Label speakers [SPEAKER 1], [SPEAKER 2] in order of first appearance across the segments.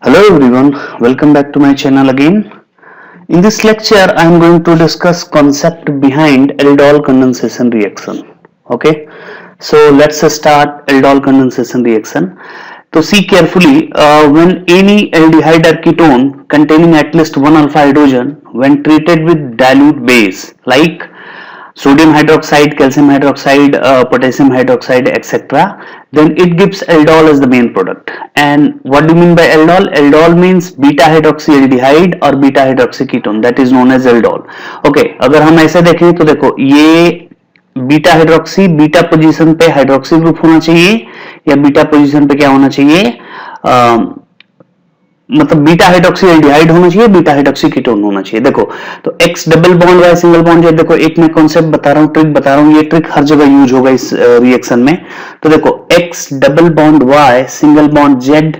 [SPEAKER 1] Hello everyone, welcome back to my channel again. In this lecture, I am going to discuss concept behind aldol condensation reaction. Okay, so let's start aldol condensation reaction. So see carefully, when any aldehyde or ketone containing at least one alpha hydrogen, when treated with dilute base like sodium hydroxide, calcium hydroxide, potassium hydroxide, etc., then it gives aldol as the main product. And what do you mean by aldol? Aldol means beta hydroxyaldehyde और beta hydroxyketone, that is known as aldol. Okay, अगर हम ऐसे देखें तो देखो ये beta hydroxy, beta position पे hydroxy group होना चाहिए या बीटा पोजीशन पे क्या होना चाहिए, मतलब बीटा हाइड्रोक्सी एल्डिहाइड होना चाहिए, बीटा हाइड्रोक्सी कीटोन होना चाहिए. देखो तो X double bond Y single bond, ये देखो एक मैं कॉन्सेप्ट बता रहा हूं, ट्रिक बता रहा हूं, ये ट्रिक हर जगह यूज होगा इस रिएक्शन में. तो देखो X double bond Y single bond Z,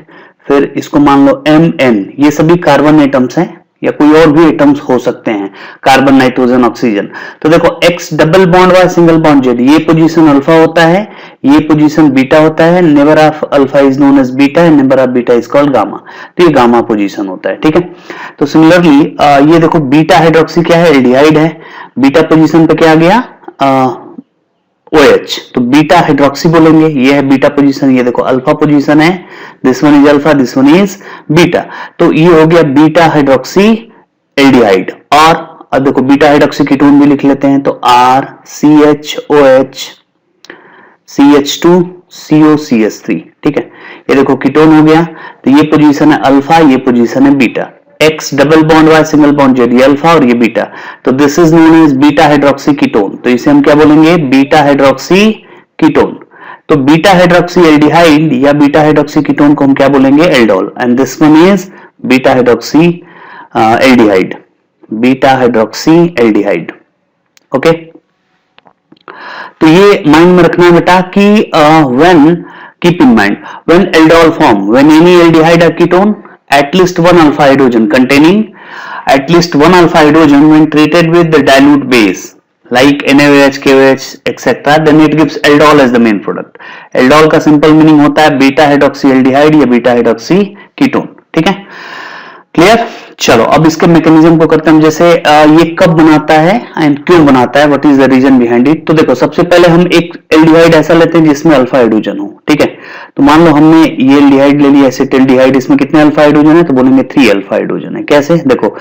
[SPEAKER 1] फिर इसको मान लो एम एन, ये सभी कार्बन एटम्स हैं या कोई और भी एटम्स हो सकते हैं, कार्बन नाइट्रोजन ऑक्सीजन. तो देखो X double bond Y single bond Z, ये पोजीशन अल्फा होता है, ये पोजीशन बीटा होता है. Neighbour of alpha is known as beta and neighbour of beta is called gamma. तो ये गामा पोजीशन होता है. ठीक है, तो सिमिलरली ये देखो बीटा हाइड्रोक्सी क्या है, एल्डिहाइड है, बीटा पोजीशन पे क्या आ गया, OH, तो बीटा हाइड्रोक्सी बोलेंगे, ये है बीटा पोजीशन. ये देखो अल्फा पोजीशन है, this one is alpha, this one is beta, तो ये हो गया बीटा हाइड्रोक्सी एल्डिहाइड. और अब देखो बीटा हाइड्रोक्सी कीटोन भी लिख लेते हैं, तो RCHOH CH2 COCH3. ठीक है, ये देखो कीटोन हो गया, तो ये पोजीशन है अल्फा, ये पोजीशन है beta. X double bond Y single bond Z, ये अल्फा और ये बीटा, तो this is known as beta hydroxy ketone. तो इसे हम क्या बोलेंगे, बीटा हाइड्रोक्सी कीटोन. तो बीटा हाइड्रोक्सी एल्डिहाइड या बीटा हाइड्रोक्सी कीटोन को हम क्या बोलेंगे, aldol. And this one is beta hydroxy aldehyde, beta hydroxy aldehyde. Okay, तो ये माइंड में रखना है बेटा कि when, keep in mind, when aldol form, when any aldehyde और ketone at least one alpha hydrogen containing at least one alpha hydrogen when treated with the dilute base like NaOH, KOH, etc., then it gives aldol as the main product. Aldol का simple meaning होता है beta hydroxy aldehyde या beta hydroxy ketone. ठीक है, clear. चलो अब इसके mechanism को करते हैं. जैसे ये कब बनाता है एंड क्यों बनाता है, what is the reason behind it. तो देखो सबसे पहले हम एक एल्डिहाइड ऐसा लेते हैं जिसमें अल्फा हाइड्रोजन हो. ठीक है, तो मान लो हमने ये एल्डिहाइड ले लिया, एसिटाल्डिहाइड, इसमें कितने अल्फा हाइड्रोजन है, तो बोलेंगे 3 अल्फा हाइड्रोजन है. कैसे, देखो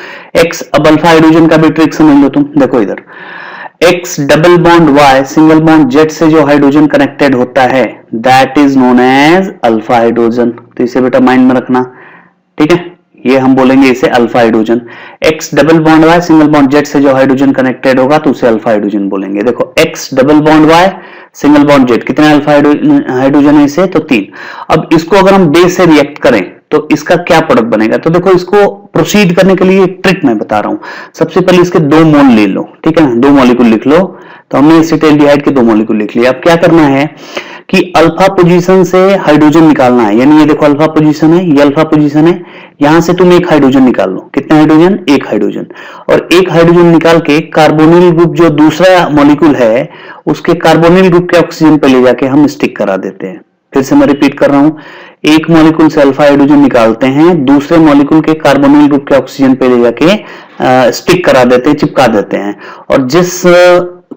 [SPEAKER 1] एक्स, अब अल्फा हाइड्रोजन का भी ट्रिक समझ लो तुम. देखो इधर X double bond Y single bond Z से जो हाइड्रोजन कनेक्टेड होता है that is known as alpha hydrogen. तो इसे बेटा माइंड में रखना. ठीक है, ये हम बोलेंगे इसे alpha hydrogen. X double bond Y single bond Z से जो हाइड्रोजन कनेक्टेड होगा तो उसे अल्फा हाइड्रोजन बोलेंगे. देखो X double bond Y single bond Z, कितने अल्फा हाइड्रोजन है इसे, तो 3. अब इसको अगर हम बेस से रिएक्ट करें तो इसका क्या प्रोडक्ट बनेगा. तो देखो इसको प्रोसीड करने के लिए ट्रिक मैं बता रहा हूं. सबसे पहले इसके 2 मोल ले लो. ठीक है ना, 2 मॉलिक्यूल लिख लो. तो हमने एसिटाल्डिहाइड के 2 मॉलिक्यूल लिख लिया. अब क्या करना है कि अल्फा पोजीशन से हाइड्रोजन निकालना है. यानी ये देखो अल्फा पोजीशन है, ये अल्फा पोजीशन है, यहां से तुम एक हाइड्रोजन निकाल लो. कितने हाइड्रोजन, एक हाइड्रोजन. और एक हाइड्रोजन निकाल के कार्बोनिल ग्रुप जो दूसरा मॉलिक्यूल है उसके कार्बोनिल ग्रुप के ऑक्सीजन पे ले जाके हम स्टिक करा देते हैं. फिर से मैं रिपीट कर रहा हूं, एक मॉलिक्यूल से अल्फा हाइड्रोजन निकालते हैं, दूसरे मॉलिक्यूल के कार्बोनिल ग्रुप के ऑक्सीजन पे ले जाके स्टिक करा देते हैं, चिपका देते हैं. और जिस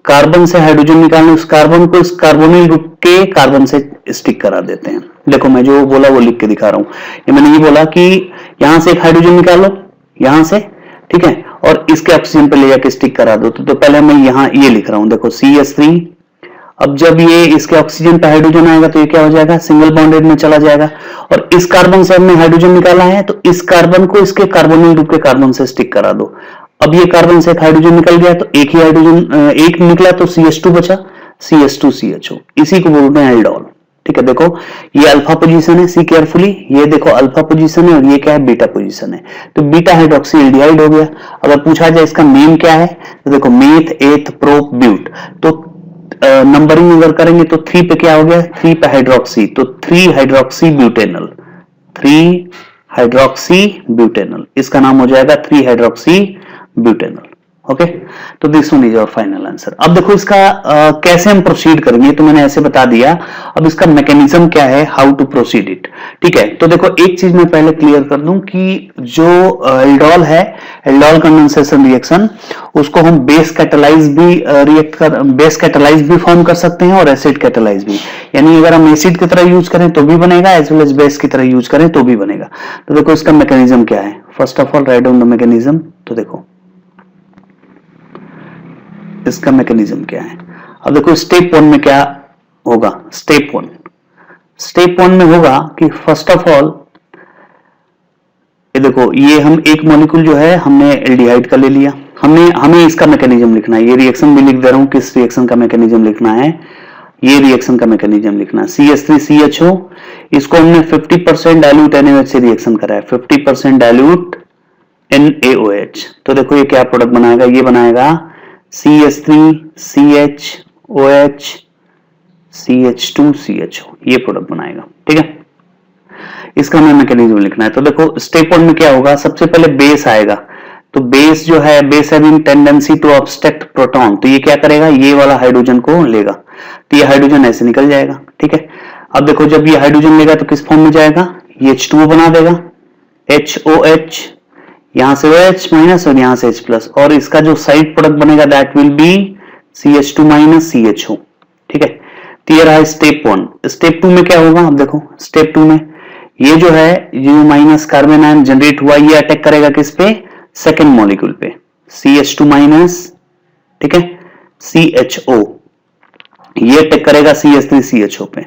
[SPEAKER 1] कार्बन से हाइड्रोजन निकालने उस कार्बन को इस कार्बोनिल ग्रुप के कार्बन से स्टिक करा देते हैं. देखो मैं जो बोला वो लिख के दिखा रहा हूं. ये मैंने ये बोला कि यहां से एक हाइड्रोजन निकालो, यहां से, ठीक है, और इसके ऑक्सीजन पे ले जाके स्टिक करा दो. तो पहले मैं यहां ये लिख रहा हूं, देखो CH3. अब जब ये इसके ऑक्सीजन पे हाइड्रोजन आएगा तो ये क्या हो जाएगा, सिंगल बॉन्डेड में चला जाएगा. और इस कार्बन से हमने हाइड्रोजन निकाला है तो इस कार्बन को इसके कार्बोनिल ग्रुप के कार्बन से स्टिक करा दो. अब ये कार्बन से एक हाइड्रोजन निकल गया तो एक ही हाइड्रोजन, एक निकला तो CH2 बचा, CH2CHO, इसी को बोलते हैं एल्डोल. ठीक है, देखो ये अल्फा पोजीशन है, सी केयरफुली, ये देखो अल्फा पोजीशन है और ये क्या है, बीटा पोजीशन है. तो बीटा हाइड्रोक्सी एल्डिहाइड हो गया. अगर पूछा जाए इसका नेम क्या है तो देखो मेथ, एथ, प्रोप, ब्यूट. तो नंबरिंग अगर करेंगे तो 3 पे क्या हो गया, 3 पे हाइड्रोक्सी, तो 3 हाइड्रोक्सी ब्यूटेनल, 3 हाइड्रोक्सी ब्यूटेनल, इसका नाम हो जाएगा 3 हाइड्रोक्सी ब्यूटेनल. ओके, तो this one is your final answer. अब देखो इसका कैसे हम प्रोसीड करेंगे, तो मैंने ऐसे बता दिया। अब इसका मैकेनिज्म क्या है, हाउ टू प्रोसीड इट। ठीक है, तो देखो एक चीज मैं पहले क्लियर कर दूं कि जो एल्डोल है, एल्डोल कंडेंसेशन रिएक्शन, उसको हम बेस कैटालाइज भी बेस कैटालाइज भी फॉर्म कर सकते हैं और एसिड कैटालाइज भी। यानी अगर हम एसिड की तरह यूज करें तो भी बनेगा, एज वेल एज बेस की तरह यूज करें तो भी बनेगा। तो देखो इसका मैकेनिज्म क्या है, first of all write down the mechanism. तो देखो इसका मैकेनिज्म क्या है। अब देखो स्टेप वन में क्या होगा, स्टेप वन में होगा कि फर्स्ट ऑफ ऑल ये देखो, ये हम एक मॉलिक्यूल जो है हमने एल्डिहाइड का ले लिया, हमें इसका मैकेनिज्म लिखना है। ये रिएक्शन भी लिख दे रहा हूं, किस रिएक्शन का मैकेनिज्म लिखना है, ये रिएक्शन का मैकेनिज्म लिखना है। CH3CHO, इसको हमने 50% डाइल्यूट NaOH से रिएक्शन करा है, 50% डाइल्यूट NaOH। तो देखो ये क्या प्रोडक्ट बनाएगा, ये बनाएगा CH3CHOH CH2CHO, ये प्रोडक्ट बनाएगा। ठीक है, इसका हमें मैकेनिज्म लिखना है। तो देखो स्टेप वन में क्या होगा, सबसे पहले बेस आएगा। तो बेस जो है, base having tendency to obstruct proton, तो ये क्या करेगा, ये वाला हाइड्रोजन को लेगा, तो ये हाइड्रोजन ऐसे निकल जाएगा। ठीक है, अब देखो जब ये हाइड्रोजन लेगा तो किस फॉर्म में जाएगा, ये H2O बना देगा, HOH, यहां से OH माइनस और यहां से H प्लस, और इसका जो साइड प्रोडक्ट बनेगा that will be CH2 minus CHO। ठीक है, तो ये रहा स्टेप वन। स्टेप टू में क्या होगा, अब देखो स्टेप टू में ये जो है, ये माइनस कार्बन आयन जनरेट हुआ, ये अटैक करेगा किस पे, सेकेंड मॉलिक्यूल पे, CH2 माइनस, ठीक है, CHO, ये अटैक करेगा CH3CHO पे,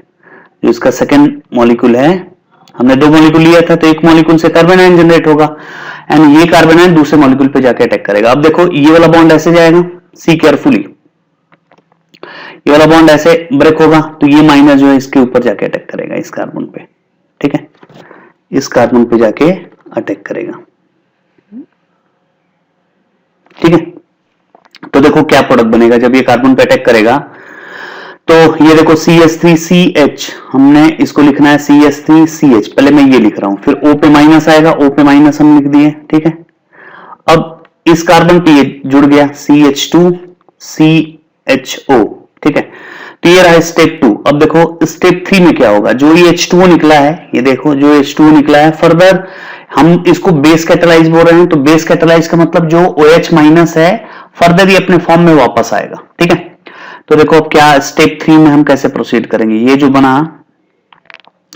[SPEAKER 1] जो इसका सेकेंड मॉलिक्यूल है। हमने दो मॉलिक्यूल लिया था, तो एक मॉलिक्यूल से कार्बन आयन जनरेट होगा एंड ये कार्बन आयन दूसरे मॉलिक्यूल पे जाके अटैक करेगा। अब देखो ये वाला बॉन्ड ऐसे जाएगा, सी केयरफुली, ये वाला बॉन्ड ऐसे ब्रेक होगा, तो ये माइनस जो है इसके ऊपर जाके अटैक करेगा, इस कार्बन पे। ठीक है, इस कार्बन पे जाके अटैक करेगा। ठीक है, तो देखो क्या प्रोडक्ट बनेगा जब ये कार्बन पे अटैक करेगा। तो ये देखो CH3CH, हमने इसको लिखना है CH3CH, पहले मैं ये लिख रहा हूं, फिर O पे माइनस आएगा, O पे माइनस हम लिख दिए। ठीक है, अब इस कार्बन पे ये जुड़ गया CH2CHO। ठीक है, तो ये रहा स्टेप टू। अब देखो स्टेप थ्री में क्या होगा, जो ये H2O निकला है, ये देखो जो H2O निकला है, फर्दर हम इसको बेस कैटालाइज बोल रहे हैं, तो बेस कैटालाइज का मतलब जो OH माइनस है, फर्दर ये अपने फॉर्म में वापस आएगा। ठीक है, तो देखो अब क्या स्टेप थ्री में हम कैसे प्रोसीड करेंगे, ये जो बना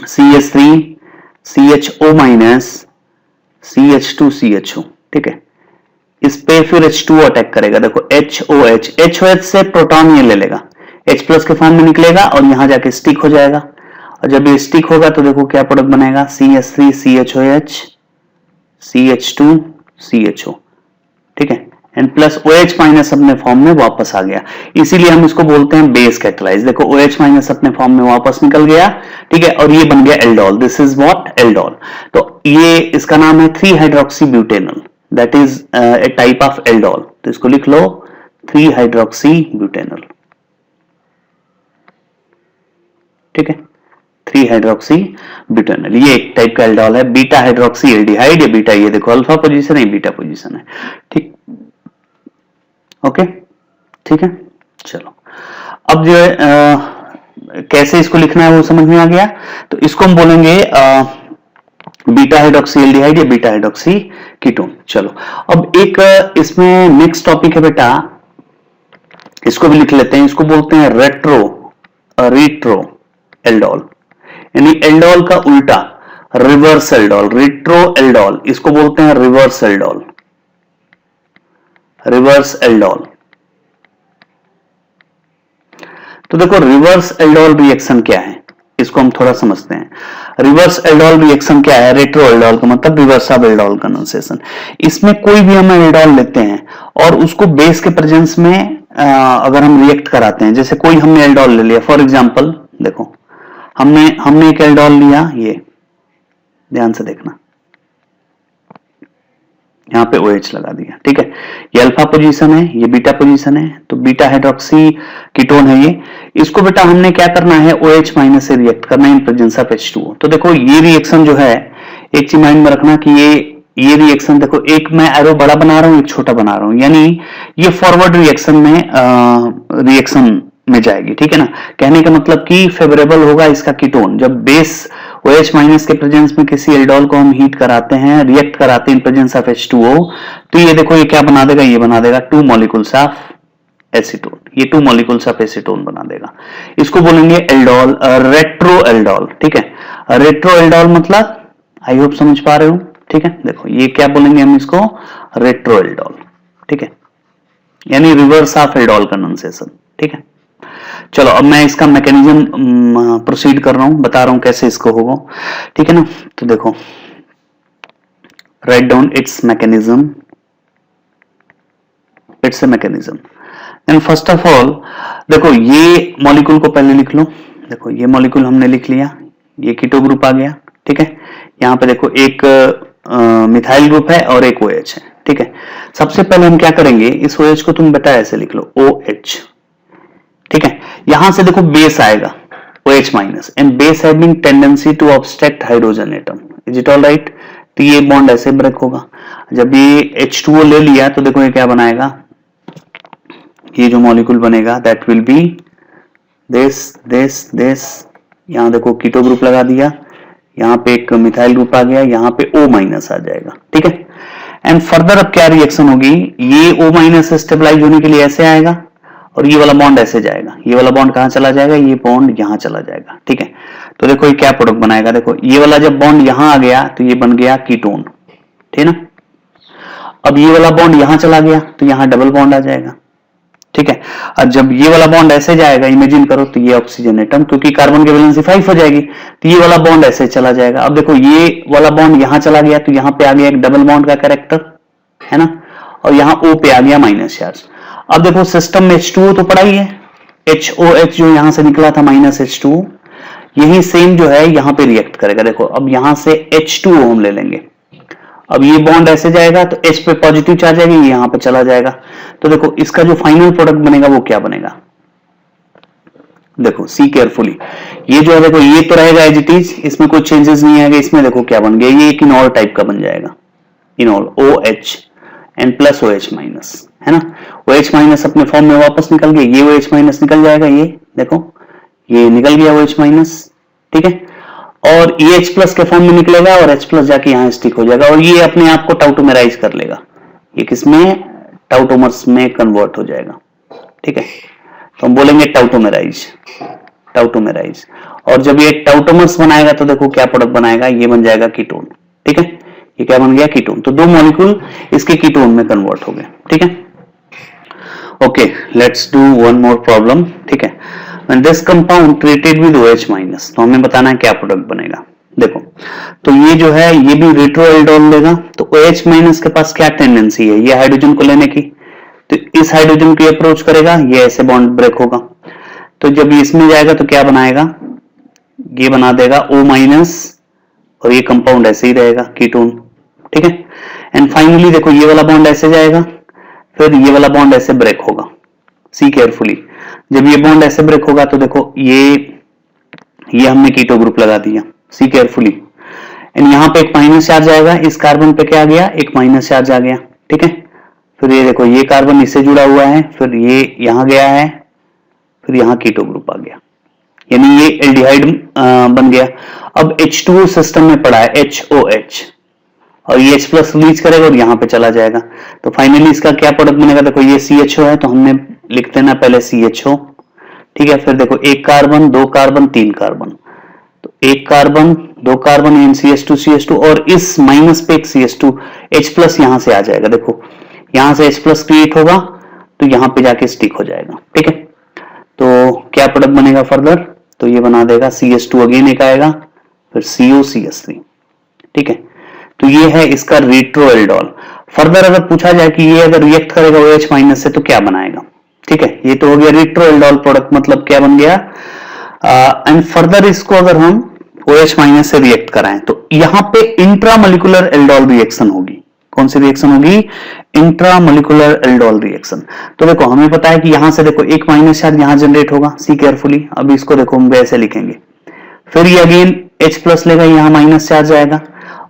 [SPEAKER 1] CH3CHO माइनस CH2CHO, ठीक है, इस पे फिर H2O अटैक करेगा। देखो HOH से प्रोटॉन ये ले लेगा, H प्लस के फॉर्म में निकलेगा और यहां जाके स्टिक हो जाएगा, और जब ये स्टिक होगा तो देखो क्या प्रोडक्ट बनेगा, CH3CHOH CH2CHO। ठीक है, एंड प्लस OH माइनस अपने फॉर्म में वापस आ गया, इसीलिए हम इसको बोलते हैं बेस कैटालाइज। देखो OH माइनस अपने फॉर्म में वापस निकल गया। ठीक है, और ये बन गया aldol, this is what, aldol. तो ये इसका नाम है 3-हाइड्रोक्सीब्यूटेनॉल, that is a type of aldol. तो इसको लिख लो 3-हाइड्रोक्सीब्यूटेनॉल। ठीक है, 3-हाइड्रोक्सीब्यूटेनॉल, ये एक टाइप का एल्डोल है। बीटा हाइड्रोक्सी एल्डिहाइड, ये बीटा, ये देखो अल्फा पोजीशन है, बीटा पोजीशन है। ठीक, ओके, ठीक है, चलो अब जो है कैसे इसको लिखना है वो समझ में आ गया। तो इसको हम बोलेंगे बीटा हाइड्रोक्सी एल्डिहाइड या बीटा हाइड्रोक्सी कीटोन। चलो अब एक इसमें नेक्स्ट टॉपिक है बेटा, इसको भी लिख लेते हैं, इसको बोलते हैं रेट्रो एल्डोल, यानी एल्डोल का उल्टा, रिवर्स एल्डोल, रेट्रो एल्डोल, इसको बोलते हैं रिवर्स एल्डोल, रिवर्स एल्डोल। तो देखो रिवर्स एल्डोल रिएक्शन क्या है, इसको हम थोड़ा समझते हैं। रिवर्स एल्डोल रिएक्शन क्या है, रेट्रो एल्डोल का मतलब रिवर्स ऑफ एल्डोल कंडेंसेशन। इसमें कोई भी हम एल्डोल लेते हैं और उसको बेस के प्रेजेंस में अगर हम रिएक्ट कराते हैं, जैसे कोई हमने एल्डोल ले लिया, फॉर एग्जांपल देखो हमने एक एल्डोल लिया, ये ध्यान से देखना, यहां पे OH लगा दिया। ठीक है, ये अल्फा पोजीशन है, ये बीटा पोजीशन है, तो बीटा हाइड्रोक्सी कीटोन है ये। इसको बेटा हमने क्या करना है, OH माइनस से रिएक्ट करना है इन प्रेजेंस ऑफ H2O। तो देखो ये रिएक्शन जो है, एक चीज माइंड में रखना कि ये ये रिएक्शन देखो, एक मैं एरो बड़ा बना रहा हूं, एक छोटा बना रहा हूं, यानी ये फॉरवर्ड रिएक्शन में जाएगी, ठीक है ना। कहने का मतलब कि फेवरेबल होगा इसका कीटोन। जब बेस OH माइनस के प्रेजेंस में किसी एल्डोल को हम हीट कराते हैं, रिएक्ट कराते हैं इन प्रेजेंस ऑफ H2O, तो ये देखो ये क्या बना देगा, ये बना देगा 2 मॉलिक्यूल्स ऑफ एसीटोन, ये 2 मॉलिक्यूल्स ऑफ एसीटोन बना देगा। इसको बोलेंगे एल्डोल, रेट्रो एल्डोल, ठीक है। रेट्रो एल्डोल मतलब आई होप समझ पा रहे हो, ठीक है। देखो ये क्या बोलेंगे हम इसको, रेट्रो एल्डोल, ठीक है, यानी रिवर्स ऑफ एल्डोल कंडेंसेशन, ठीक है। चलो अब मैं इसका मैकेनिज्म प्रोसीड कर रहा हूं, बता रहा हूं कैसे इसको होगा, ठीक है ना। तो देखो, write down it's mechanism, it's a mechanism. And first of all देखो ये मॉलिक्यूल को पहले लिख लो। देखो ये मॉलिक्यूल हमने लिख लिया, ये कीटो ग्रुप आ गया, ठीक है। यहाँ पे देखो एक मिथाइल ग्रुप है और एक OH है, ठीक है। सबसे पहले हम क्या करेंगे, इस OH को तुम बेटा ऐसे लिख लो OH, ठीक है। यहां से देखो बेस आएगा OH minus, and base having tendency to obstruct hydrogen atom, is it all right. तो ये बॉन्ड ऐसे ब्रेक होगा। जब ये H2O ले लिया तो देखो ये क्या बनाएगा, ये जो मॉलिक्यूल बनेगा दैट विल बी दिस। यहां देखो कीटो ग्रुप लगा दिया, यहाँ पे एक मिथाइल ग्रुप आ गया, यहाँ पे O माइनस आ जाएगा, ठीक है। एंड फर्दर अब क्या रिएक्शन होगी, ये O माइनस स्टेबलाइज होने के लिए ऐसे आएगा और ये वाला बॉन्ड ऐसे जाएगा। ये वाला बॉन्ड कहां चला जाएगा, ये बॉन्ड यहां चला जाएगा, ठीक है। तो देखो ये क्या प्रोडक्ट बनाएगा, देखो ये वाला जब बॉन्ड यहां आ गया तो ये बन गया कीटोन, ठीक है ना। अब ये वाला बॉन्ड यहां चला गया तो यहां डबल बॉन्ड आ जाएगा, ठीक है। और जब ये वाला बॉन्ड ऐसे जाएगा, इमेजिन करो, तो ये ऑक्सीजन एटम, क्योंकि कार्बन की वैलेंसी 5 हो जाएगी, तो ये वाला बॉन्ड ऐसे चला जाएगा। अब देखो ये वाला बॉन्ड यहां चला गया तो यहां पे आ गया एक डबल बॉन्ड का कैरेक्टर, है ना, और यहां O पे आ गया माइनस चार्ज। अब देखो सिस्टम में H2O तो पड़ा ही है, HOH जो यहां से निकला था माइनस H2O, यही सेम जो है यहां पे रिएक्ट करेगा। देखो अब यहां से H2O हम ले लेंगे, अब ये बॉन्ड ऐसे जाएगा तो H पे पॉजिटिव चार्ज आएगा, ये यहां पे चला जाएगा। तो देखो इसका जो फाइनल प्रोडक्ट बनेगा वो क्या बनेगा, देखो सी केयरफुली, ये जो है देखो ये तो रहेगा एज इट इज, इसमें कोई चेंजेस नहीं आएगा। इसमें देखो क्या बन गया, ये एक इनॉल टाइप का बन जाएगा, इनॉल OH and plus OH minus, है ना। OH माइनस अपने फॉर्म में वापस निकल गया, ये OH माइनस निकल जाएगा, ये देखो ये निकल गया OH माइनस, ठीक है। और ये H प्लस के फॉर्म में निकलेगा और H प्लस जाके यहां स्टिक हो जाएगा और ये अपने आप को टाउटोमेराइज कर लेगा, ये किसमें, टाउटोमर्स में कन्वर्ट हो जाएगा, ठीक है। तो हम बोलेंगे टाउटोमेराइज, टाउटोमेराइज। और जब ये टाउटोमर्स बनाएगा तो देखो क्या प्रोडक्ट बनाएगा, ये बन जाएगा कीटोन, ठीक है। ये क्या बन गया, कीटोन। तो दो मॉलिक्यूल इसके कीटोन में कन्वर्ट हो गए, ठीक है। Okay, let's do one more problem, ठीक है। When this compound treated with OH minus, तो हमें बताना है क्या प्रोडक्ट बनेगा। देखो तो ये जो है ये भी रेट्रो एल्डोल लेगा, तो OH माइनस के पास क्या टेंडेंसी है, ये हाइड्रोजन को लेने की, तो इस हाइड्रोजन की अप्रोच करेगा, ये ऐसे बॉन्ड ब्रेक होगा। तो जब ये इसमें जाएगा तो क्या बनाएगा, ये बना देगा O माइनस और ये कंपाउंड ऐसे ही रहेगा कीटोन, ठीक है। एंड फाइनली देखो ये वाला बॉन्ड ऐसे जाएगा, फिर ये वाला बॉन्ड ऐसे ब्रेक होगा, सी केयरफुली। जब ये बॉन्ड ऐसे ब्रेक होगा तो देखो ये हमने कीटो ग्रुप लगा दिया, सी केयरफुली। एंड यहाँ पे एक माइनस चार्ज आएगा, इस कार्बन पे क्या आ गया, एक माइनस चार्ज आ गया, ठीक है। फिर ये देखो ये कार्बन इससे जुड़ा हुआ है, फिर ये यहां गया है, फिर यहाँ कीटो ग्रुप आ गया, यानी ये एल्डिहाइड बन गया। अब H2O सिस्टम में पड़ा है HOH और ये H प्लस रिलीज करेगा और यहां पे चला जाएगा। तो फाइनली इसका क्या प्रोडक्ट बनेगा, देखो ये CHO है तो हमने लिखते हैं ना पहले CHO, ठीक है। फिर देखो एक कार्बन, दो कार्बन, तीन कार्बन, तो एक कार्बन, दो कार्बन, CH2 और इस माइनस पे एक CH2, H प्लस यहां से आ जाएगा। देखो यहां से H प्लस क्रिएट होगा तो यहां पे जाके स्टिक हो जाएगा, ठीक है। तो क्या प्रोडक्ट बनेगा फर्दर, तो ये बना देगा CH2 अगेन एक आएगा, फिर COCH3, ठीक है। तो ये है इसका रेट्रो एल्डोल। फर्दर अगर पूछा जाए कि ये अगर रिएक्ट करेगा OH माइनस से तो क्या बनाएगा, ठीक है। ये तो हो गया रेट्रो एल्डोल प्रोडक्ट, मतलब क्या बन गया। एंड फर्दर इसको अगर हम OH माइनस से रिएक्ट कराएं तो यहां पे इंट्रामोलिकुलर एल्डोल रिएक्शन होगी। कौन सी रिएक्शन होगी, इंट्रामोलिकुलर एल्डोल रिएक्शन। तो देखो हमें पता है कि यहां से देखो एक माइनस चार्ज यहां जनरेट होगा, सी केयरफुली। अब इसको देखो हम वैसे लिखेंगे, फिर ये अगेन H प्लस लेगा, यहां माइनस चार्ज आएगा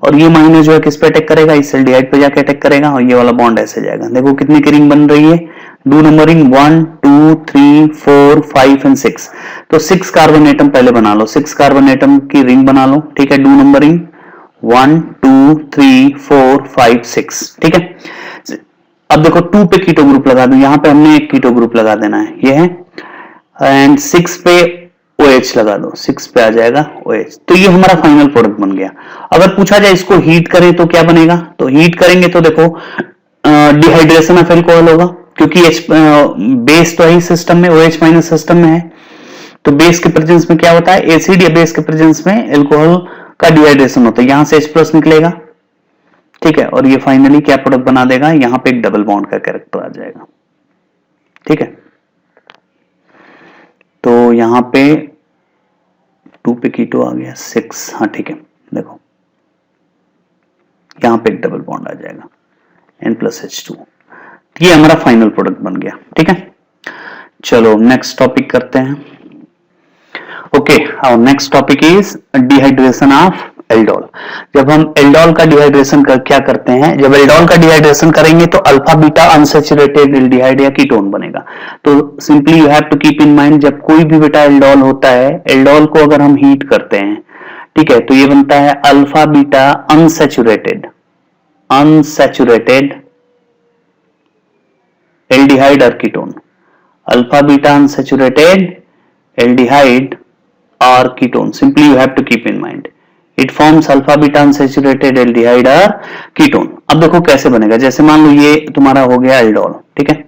[SPEAKER 1] और ये माइनस जो है किस पे अटैक करेगा, इस एल्डिहाइड पे जाके अटैक करेगा और ये वाला बॉन्ड ऐसे जाएगा। देखो कितनी की रिंग बन रही है, 2 नंबरिंग 1 2 3 4 5 एंड 6। तो 6 कार्बन एटम पहले बना लो, 6 कार्बन एटम की रिंग बना लो, ठीक है। 2 नंबरिंग 1 2 3 4 5 6, ठीक है। अब देखो 2 पे कीटो ग्रुप लगा दो, यहां पे हमने एक कीटो ग्रुप लगा देना है, ये है। एंड 6 पे OH लगा दो, 6 पे आ जाएगा OH। तो ये हमारा फाइनल प्रोडक्ट बन गया। अगर पूछा जाए इसको हीट करें तो क्या बनेगा, तो हीट करेंगे तो देखो डिहाइड्रेशन ऑफ एल्कोहल होगा, क्योंकि बेस तो है सिस्टम में, OH माइनस सिस्टम में है। तो बेस के प्रेजेंस में क्या होता है, एसिड या बेस के प्रेजेंस में एल्कोहल का डिहाइड्रेशन होता है, यहां से H+ निकलेगा, ठीक है। और ये फाइनली क्या प्रोडक्ट बना देगा, यहां पे एक डबल बॉन्ड का कैरेक्टर आ जाएगा, ठीक है। तो यहां पे 2 पे कीटो आ गया, 6, हाँ ठीक है। देखो यहां पे एक डबल बॉन्ड आ जाएगा N+H2। ये हमारा फाइनल प्रोडक्ट बन गया, ठीक है। चलो नेक्स्ट टॉपिक करते हैं। Okay, our next topic is dehydration of aldol. जब हम एल्डोल का डिहाइड्रेशन क्या करते हैं, जब एल्डोल का डिहाइड्रेशन करेंगे तो अल्फा बीटा अनसैचुरेटेड एल्डिहाइड या कीटोन बनेगा। तो simply you have to keep in mind, जब कोई भी बेटा एल्डोल होता है, एल्डोल को अगर हम हीट करते हैं, ठीक है, तो ये बनता है अल्फा बीटा अनसैचुरेटेड एल्डिहाइड और ketone. Alpha beta unsaturated aldehyde और ketone, simply you have to keep in mind it forms alpha beta unsaturated aldehyde और कीटोन। अब देखो कैसे बनेगा, जैसे मान लो ये तुम्हारा हो गया एल्डोल, ठीक है,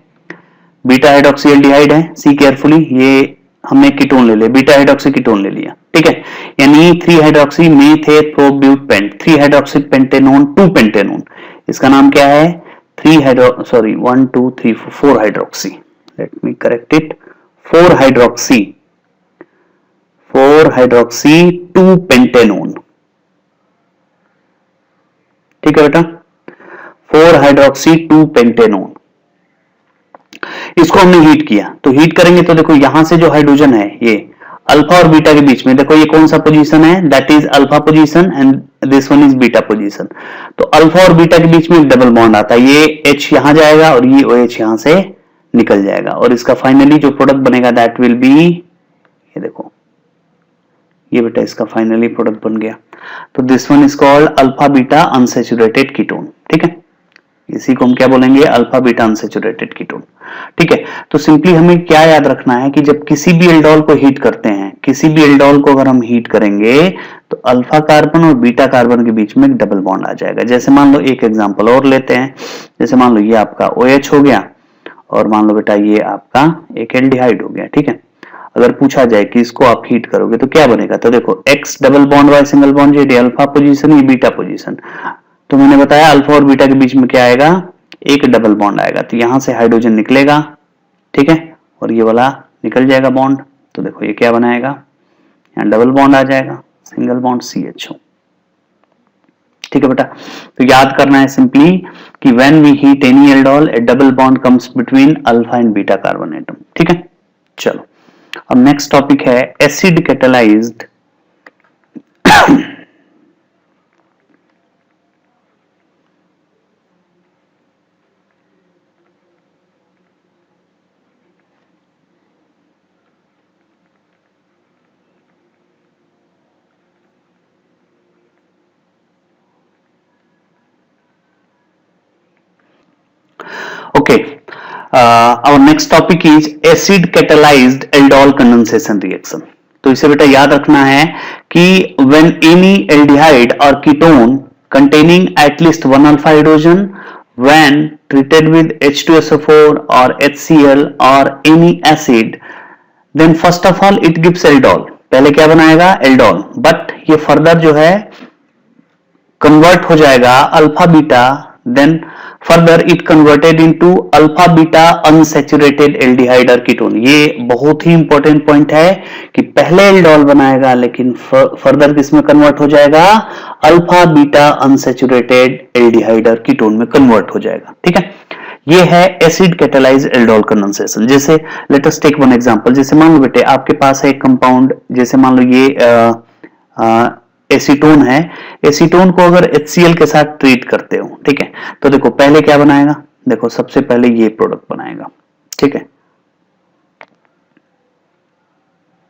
[SPEAKER 1] बीटा हाइड्रोक्सी एल्डिहाइड है, सी केयरफुली, ये हमने कीटोन ले लिया, बीटा हाइड्रोक्सी कीटोन ले लिया, ठीक है। यानी 3 हाइड्रोक्सी मेथेप्रोब्यूटेंट, 3 हाइड्रोक्सी पेंटेनोन 2 पेंटेनोन, इसका नाम क्या है 1 2 3 4 hydroxy, let me correct it, 4 hydroxy 2 pentanone, ठीक है बेटा, 4 हाइड्रोक्सी 2 पेंटेनोन। इसको हमने हीट किया, तो हीट करेंगे तो देखो यहां से जो हाइड्रोजन है ये अल्फा और बीटा के बीच में, देखो ये कौन सा पोजीशन है, that is alpha position and this one is beta position. तो अल्फा और बीटा के बीच में एक डबल बॉन्ड आता है, ये H यहां जाएगा और ये OH यहां से निकल जाएगा, और इसका फाइनली जो प्रोडक्ट बनेगा दैट विल बी, ये देखो ये बेटा इसका फाइनली प्रोडक्ट बन गया। तो this one is called alpha beta unsaturated ketone, ठीक है, इसी को हम क्या बोलेंगे, अल्फा बीटा अनसैचुरेटेड कीटोन, ठीक है। तो सिंपली हमें क्या याद रखना है कि जब किसी भी एल्डोल को हीट करते हैं, किसी भी एल्डोल को अगर हम हीट करेंगे तो अल्फा कार्बन और बीटा कार्बन के बीच में एक डबल बॉन्ड आ जाएगा। जैसे मान लो एक एग्जांपल और लेते हैं, जैसे मान लो ये आपका OH हो गया और मान लो बेटा ये आपका एक एल्डिहाइड हो गया, ठीक है। अगर पूछा जाए कि इसको आप हीट करोगे तो क्या बनेगा, तो देखो X double bond Y single bond, ये अल्फा पोजीशन, ये बीटा पोजीशन। तो मैंने बताया अल्फा और बीटा के बीच में क्या आएगा, एक डबल बॉन्ड आएगा, तो यहां से हाइड्रोजन निकलेगा, ठीक है, और ये वाला निकल जाएगा बॉन्ड। तो देखो ये क्या बनाएगा, यहाँ डबल बॉन्ड आ जाएगा, सिंगल बॉन्ड CHO, ठीक है बेटा। तो याद करना है सिंपली कि when we heat any aldol a double bond comes between alpha and beta carbon atom, ठीक है। चलो अब नेक्स्ट टॉपिक है acid catalysed Okay, our next topic is acid catalyzed aldol condensation reaction. तो इसे बेटा याद रखना है कि when any aldehyde or ketone containing at least one alpha hydrogen when treated with H2SO4 or HCl or any acid, then first of all it gives aldol. पहले क्या बनाएगा, aldol, but ये फर्दर जो है कन्वर्ट हो जाएगा alpha beta, then further it converted into alpha beta unsaturated aldehyde और ketone. ये बहुत ही इंपॉर्टेंट पॉइंट है कि पहले एल्डोल बनाएगा लेकिन फर्दर किसमें कन्वर्ट हो जाएगा, अल्फा बीटा अनसैचुरेटेड एल्डिहाइड और कीटोन में कन्वर्ट हो जाएगा, ठीक है। ये है एसिड कैटालाइज्ड एल्डोल कंडेंसेशन। जैसे let us take one example, जैसे मान लो बेटे आपके पास है एक कंपाउंड, जैसे मान लो ये एसीटोन है, एसीटोन को अगर HCl के साथ ट्रीट करते हो, ठीक है, तो देखो पहले क्या बनाएगा, देखो सबसे पहले ये प्रोडक्ट बनाएगा, ठीक है,